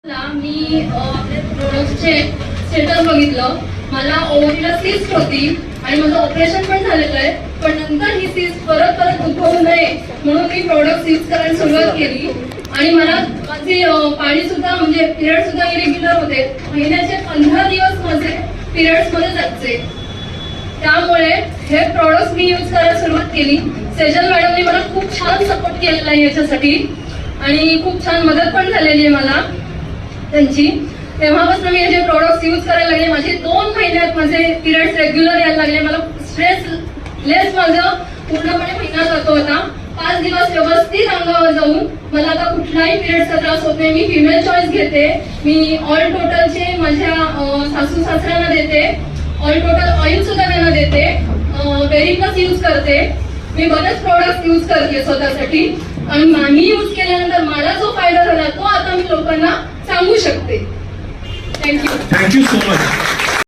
मी आपल्या प्रोडक्टचे स्टेटस बघितलं. मला ओव्हरीला सिस्ट होती आणि माझं ऑपरेशन पण झालेलं आहे, पण नंतर ही सिस्ट परत उद्भवू नये म्हणून मी प्रोडक्ट यूज करायला सुरुवात केली. आणि मला माझे पाणी सुद्धा म्हणजे पिरियड सुद्धा इरेग्युलर होते. महिन्याचे 15 दिवस माझे पिरियड्स मध्ये जायचे. त्यामुळे हे प्रोडक्ट मी यूज करायला सुरुवात केली. सेजल मॅडमने मला खूप छान सपोर्ट केलेला आहे याच्यासाठी आणि खूप छान मदत पण झालेली आहे मला त्यांची. तेव्हापासून मी हे प्रोडक्ट यूज करायला लागले. माझे 2 महिन्यात माझे पिरियड्स रेग्युलर यायला लागले. मला स्ट्रेस लेस माझं पूर्णपणे महिना जातो होता. 5 दिवस व्यवस्थित अंगावर जाऊन मला आता कुठलाही पिरियडचा त्रास होत नाही. मी फिमेल चॉईस घेते. मी ऑल टोटलचे माझ्या सासू सासऱ्यांना देते. ऑल टोटल ऑइल सुद्धा त्यांना देते. वेरिप्लस यूज करते. मी बरेच प्रोडक्ट यूज करते स्वतःसाठी आणि मी यूज केल्यानंतर मला जो फायदा झाला तो आता मी लोकांना सांगू शकते. Thank you so much.